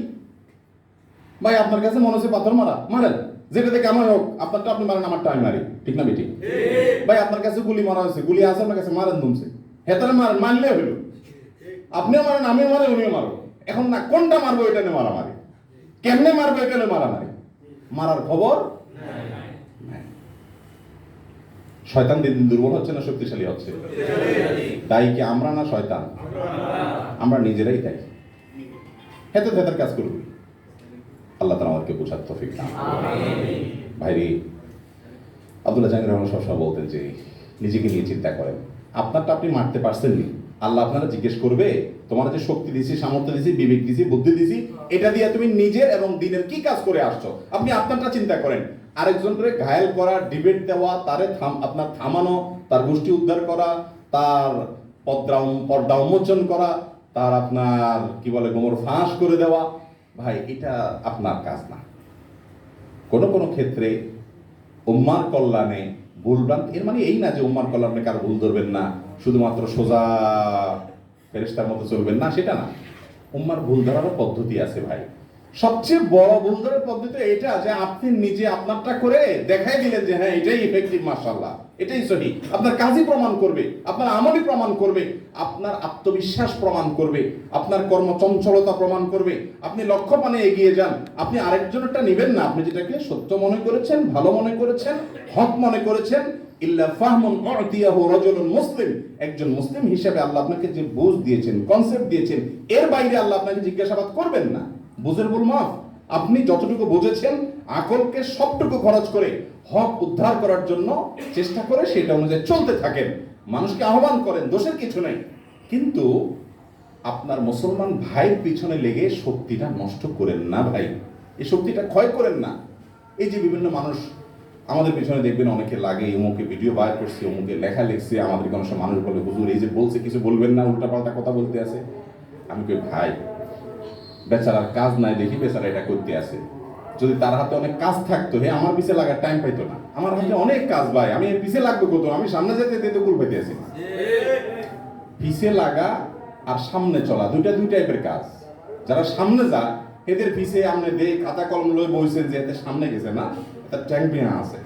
[SPEAKER 1] ভাই আপনার কাছে মনে হচ্ছে পাথর মারা, মারেন, যেটা থেকে আমার হোক, আপনারটা আপনি মারেন, আমারটা আমি মারি, ঠিক না বেটি? ভাই আপনার কাছে গুলি মারা হয়েছে, গুলি আছে আপনার কাছে, মারেন দুমছে, হেতালে মারেন, মারলে হইল, আপনিও মারেন, আমিও মারে, উনিও মারো। এখন না কোনটা মারবো এটা নিয়ে মারামারি, কেমনে মারবো এটা নিয়ে মারামারি, মারার খবর নাই। শয়তান দিন দিন দুর্বল হচ্ছে না শক্তিশালী হচ্ছে? তাই কি আমরা না শয়তান? আমরা নিজেরাই তাই হেতে হেতার কাজ করবি। আল্লাহ তাআলা আমাদেরকে বোঝার তৌফিক দান করুন। ভাইরি আব্দুল্লাহ জাহাঙ্গীর রহমান সবসময় বলতেন যে নিজেকে নিয়ে চিন্তা করেন, আপনারটা আপনি মারতে পারছেন নি, আল্লাহ আপনারা জিজ্ঞেস করবে তোমার যে শক্তি দিছি, সামর্থ্য দিছি, বিবেক দিছি, বুদ্ধি দিছি, এটা দিয়ে তুমি নিজের এবং দিনের কি কাজ করে আসছো? আপনি আপনারটা চিন্তা করেন। আরেকজনকে ঘায়েল করা, ডিবেট দেওয়া, তারে আপনার থামানো, তার গোষ্ঠী উদ্ধার করা, তার পর্দা উন্মোচন করা, তার আপনার কি বলে গোমর ফাঁস করে দেওয়া, ভাই এটা আপনার কাজ না। কোনো কোনো ক্ষেত্রে উম্মার কল্যাণে ভুলভ্রান্তি, এর মানে এই না যে উম্মার কল্যাণে কারো ভুল ধরবেন না, শুধুমাত্র সোজা ফেরেশতার মতো চলবেন না, সেটা না। উম্মার ভুল ধরারও পদ্ধতি আছে ভাই। সবচেয়ে বড় ভুল ধরার পদ্ধতি এটা যে আপনি নিজে আপনারটা করে দেখাই দিলেন যে হ্যাঁ এটাই ইফেক্টিভ, মাশাআল্লাহ, এটাই সহি। আপনার কাজই প্রমাণ করবে, আপনার আমলই প্রমাণ করবে, আপনার আত্মবিশ্বাস প্রমাণ করবে, আপনার কর্মচঞ্চলতা প্রমাণ করবে। আপনি লক্ষ্য পানে এগিয়ে যান, আপনি আরেকজনেরটা নেবেন না, আপনি যেটাকে সত্য মনে করেছেন, ভালো মনে করেছেন, হক মনে করেছেন, ইল্লা ফাহমুন উতিয়াহু রাজুলুন মুসলিম, একজন মুসলিম হিসেবে আল্লাহ আপনাকে যে বুঝ দিয়েছেন, কনসেপ্ট দিয়েছেন, এর বাইরে আল্লাহ আপনাকে জিজ্ঞাসাবাদ করবেন না। বুঝের ভুল মাফ, আপনি যতটুকু বুঝেছেন আকলকে সবটুকু খরচ করে হক উদ্ধার করার জন্য চেষ্টা করে সেটা অনুযায়ী চলতে থাকেন, মানুষকে আহ্বান করেন, দোষের কিছু নেই। কিন্তু আপনার মুসলমান ভাইয়ের পিছনে লেগে শক্তিটা নষ্ট করেন না ভাই, এই শক্তিটা ক্ষয় করেন না। এই যে বিভিন্ন মানুষ আমাদের পিছনে দেখবেন অনেকে লাগে, অমুকে ভিডিও বাইর করছে, অমুকে লেখা লিখছে, আমাদের কোনো সময় মানুষ বলে হুজুর এই যে বলছে কিছু বলবেন না, উল্টাপাল্টা কথা বলতে আছে। আমি কই ভাই বেচারার কাজ নাই দেখি বেচারা এটা করতে আছে, যদি তার হাতে অনেক কাজ থাকতো হে আমার পিছে লাগার টাইম পাইতো না। আমার হাতে অনেক কাজ ভাই, আমি এর পিছে লাগবে কত, আমি সামনে যেতে যেতে কুল পাইতে আছি। পিছে লাগা আর সামনে চলা দুই টাইপের কাজ। যারা সামনে যায় এদের পিছে আপনি দে খাতা কলম লয়ে বইছেন যে এতে সামনে গেছে না, এটা ট্যাঙ্ক বিয়া আছে,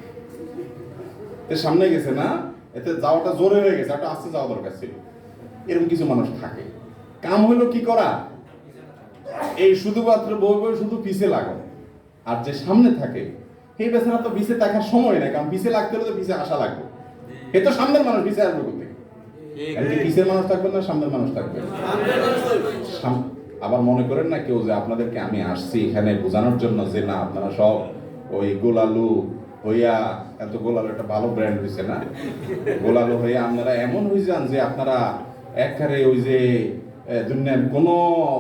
[SPEAKER 1] এর সামনে গেছে না, এতে যাওয়াটা জোরে হয়ে গেছে, একটা আস্তে যাওয়া দরকার ছিল। এরকম কিছু মানুষ থাকে, কাম হলো কি করা, এই শুধুমাত্র বই বই শুধু পিছে লাগো। আর যে সামনে থাকে এই বেচারা তো পিছে থাকার সময় নাই, কারণ পিছে লাগতে হলে তো পিছে আসা লাগবে। এ তো সামনের মানুষ, পিছে আসবে করতে, পিছের মানুষ থাকবে না সামনের মানুষ থাকবে। আবার মনে করেন না কেউ যে আপনাদেরকে আমি আসছি এখানে বোঝানোর জন্য যে না আপনারা সব ওই গোলালু হইয়া, এত গোলালু একটা ভালো ব্র্যান্ড হয়েছে না, গোলালু হইয়া আপনারা এমন হয়ে যান যে আপনারা একবারে ওই যে দুনিয়ার কোনো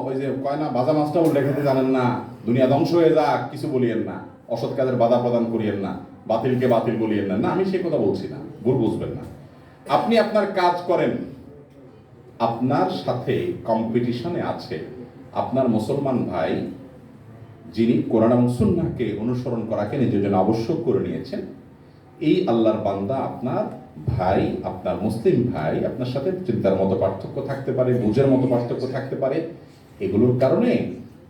[SPEAKER 1] ওই যে কয় না বাজা মাছটাও লেখাতে জানেন না, দুনিয়া ধ্বংস হয়ে যাক কিছু বলিয়েন না, অসৎ কাজের বাধা প্রদান করিয়েন না, বাতিলকে বাতিল বলিয়েন না। না আমি সে কথা বলছি না, ভুল বুঝবেন না। আপনি আপনার কাজ করেন, আপনার সাথে কম্পিটিশনে আছে আপনার মুসলমান ভাই যিনি কোরআন এবং সুন্নাহকে অনুসরণ করাকে নিজের জন্য আবশ্যক করে নিয়েছেন। এই আল্লাহর বান্দা আপনার ভাই, আপনার মুসলিম ভাই, আপনার সাথে চিন্তার মতো পার্থক্য থাকতে পারে, বুঝের মতো পার্থক্য থাকতে পারে। এগুলোর কারণে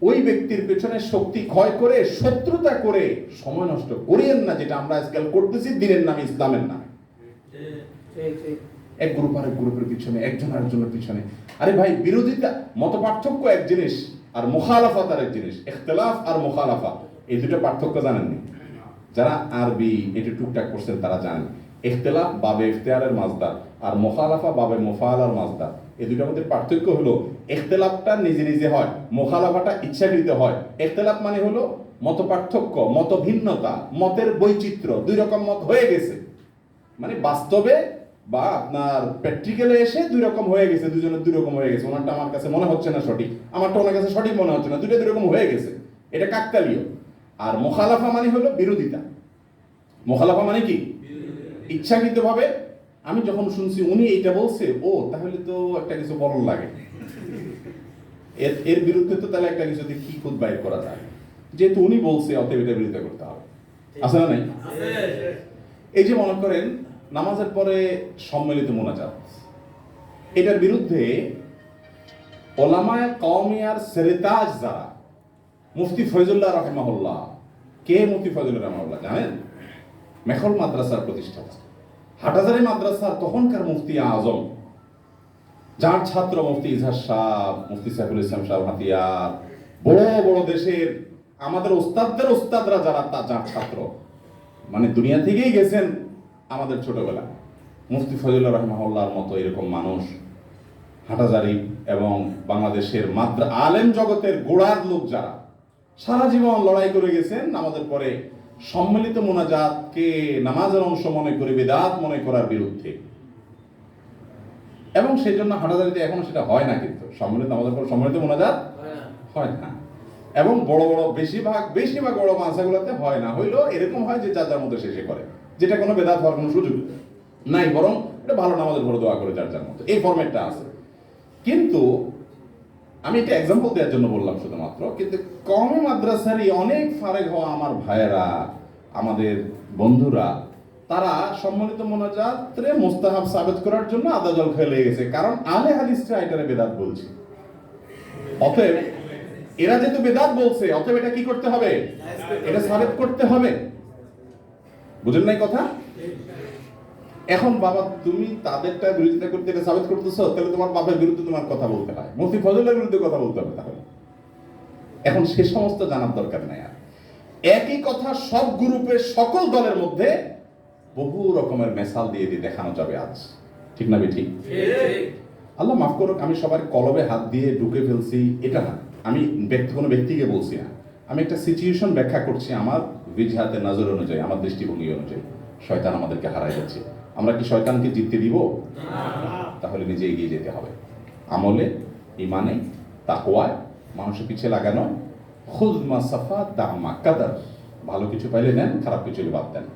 [SPEAKER 1] ওই ব্যক্তির পেছনে শক্তি ক্ষয় করে শত্রুতা করে সময় নষ্ট করিয়েন না, যেটা আমরা আজকাল করতেছি দিনের নামে, ইসলামের নামে। এক গ্রুপ আরেক গ্রুপের পিছনে, একজন আরেকজনের পিছনে। আরে ভাই বিরোধিতা, মত পার্থক্য এক জিনিস আর মুখালাফাত আর এক জিনিস। ইখতিলাফ আর মুখালাফা এই দুটো পার্থক্য জানেননি? যারা আরবি একটু টুকটাক করছেন তারা জানেন। ইখতিলাফ বাবে ইখতিয়ারের মাজদার আর মুখালাফা বাবে মুফাআলার মাজদার। এই দুটোর মধ্যে পার্থক্য হলো ইখতিলাফটা নিজে নিজে হয়, মুখালাফাটা ইচ্ছাকৃত হয়। ইখতিলাফ মানে হলো মত পার্থক্য, মত ভিন্নতা, মতের বৈচিত্র্য, দুই রকম মত হয়ে গেছে, মানে বাস্তবে বা আপনার প্র্যাকটিক্যালে এসে দুই রকম হয়ে গেছে, দুজনের দুই রকম হয়ে গেছে। ওনারটা আমার কাছে মনে হচ্ছে না সঠিক, আমারটা ওনার কাছে সঠিক মনে হচ্ছে না, দুটো দুই রকম হয়ে গেছে, এটা কাকতালীয়। আর মুখালাফা মানে হলো বিরোধিতা। মুখালাফা মানে কি? ইচ্ছাকৃত ভাবে আমি যখন শুনছি উনি এইটা বলছে, ও তাহলে তো একটা কিছু বলার লাগে, এর বিরুদ্ধে তো তাহলে একটা কিছু কি খুদ বাইর করা যায়, যেহেতু উনি বলছে অতএব এটা বিরোধিতা করতে হবে। আছে না নাই? এই যে মনে করেন নামাজের পরে সম্মিলিত মোনাজাত, এটার বিরুদ্ধে ওলামায়ে কওমিয়ার সেরেতাজ যারা, মুফতি ফয়জুল্লাহ রাহিমাহুল্লাহ, কে মুফতি ফয়জুল্লাহ রাহিমাহুল্লাহ জানেন? মেখল মাদ্রাসার প্রতিষ্ঠাতা, হাটহাজারী মাদ্রাসার তখনকার মুফতি আজম, যার ছাত্র মুফতি ইজহার শাহ, মুফতি সাইফুল ইসলাম শাহ হাতিয়ার, বড় বড় দেশের আমাদের ওস্তাদদের ওস্তাদরা যারা যার ছাত্র, মানে দুনিয়া থেকেই গেছেন আমাদের ছোটবেলা, মুফতি ফয়জুল্লাহ রাহিমাহুল্লাহর মতো এরকম মানুষ হাটহাজারী এবং বাংলাদেশের আলেম জগতের গোড়ার লোক যারা সারা জীবন লড়াই করে গেছেন নামাজের পরে সম্মিলিত মোনাজাতকে নামাজের অংশ মনে করে বিদআত মনে করার বিরুদ্ধে। এবং সেই জন্য হাটহাজারীতে এখনো সেটা হয় না, কিন্তু সম্মিলিত নামাজের পর সম্মিলিত মোনাজাত হয় না। এবং বড় বড় বেশিরভাগ বড় মাদ্রাসাগুলোতে হয় না, হইলেও এরকম হয় যে যার মধ্যে শেষে করে, যেটা কোনো বেদাত হওয়ার কোনো সুযোগ নাই, বরং এটা ভালো নামাজের পড়ে দোয়া করে যার মধ্যে, এই ফরম্যাটটা আছে। কিন্তু আমি এটা এক্সাম্পল দেওয়ার জন্য বললাম শুধুমাত্র, কিন্তু কওমি মাদ্রাসারই অনেক ফারেক হওয়া আমার ভাইয়েরা, আমাদের বন্ধুরা, তারা সম্মিলিত মোনাজাতে মুস্তাহাব সাবেত করার জন্য আদা জল খেয়ে লেগে গেছে, কারণ আলে হাদিসরা এটারে বেদাত বলছে। অতএব এরা যেহেতু বেদাত বলছে, অতএব এটা কি করতে হবে? এটা সাবেত করতে হবে। বুঝেন নাই কথা? এখন বাবা তুমি তাদেরটা বিরোধিতা করতে এটা সাবেত করতেছো, তাহলে তোমার বাবার বিরুদ্ধে তোমার কথা বলতে হয়, মুফতি ফজলের বিরুদ্ধে কথা বলতে হবে। তাহলে এখন সে সমস্ত জানার দরকার নাই। আর একই কথা সব গ্রুপের সকল দলের মধ্যে বহু রকমের মেসাল দিয়ে দেখানো যাবে আজ, ঠিক না ঠিক? আল্লাহ মাফ করুক, আমি সবার কলবে হাত দিয়ে ঢুকে ফেলছি এটা না, আমি কোনো ব্যক্তিকে বলছি না, আমি একটা সিচুয়েশন ব্যাখ্যা করছি আমার বিজহাতে নজর অনুযায়ী, আমার দৃষ্টিভঙ্গি অনুযায়ী। শয়তান আমাদেরকে হারাই যাচ্ছে, আমরা কি শয়তানকে জিততে দিব? তাহলে নিজে এগিয়ে যেতে হবে আমলে, ইমানে, তাকওয়ায়, মানুষের পিছিয়ে লাগানো, খুদ মা সাফা দামা কাদার, ভালো কিছু পাইলে নেন, খারাপ কিছু বাদ দেন।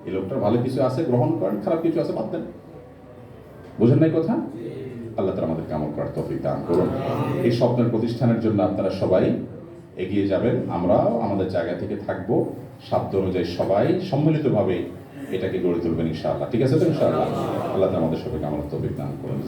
[SPEAKER 1] এই লোকটার ভালো কিছু আছে গ্রহণ করেন, খারাপ কিছু আছে বাদ দেন। বুঝেন নাই কথা? আল্লাহ তাআলা আমাদেরকে আমল করার তৌফিক দান করুন। এই স্বপ্নের প্রতিষ্ঠানের জন্য আপনারা সবাই এগিয়ে যাবেন, আমরাও আমাদের জায়গা থেকে থাকবো, সাধ্য অনুযায়ী সবাই সম্মিলিতভাবে এটাকে গড়ে তুলবেন ইনশাআল্লাহ। ঠিক আছে তো? ইনশাআল্লাহ আল্লাহ তাআলা আমাদের সবাইকে আমল তৌফিক দান করুন।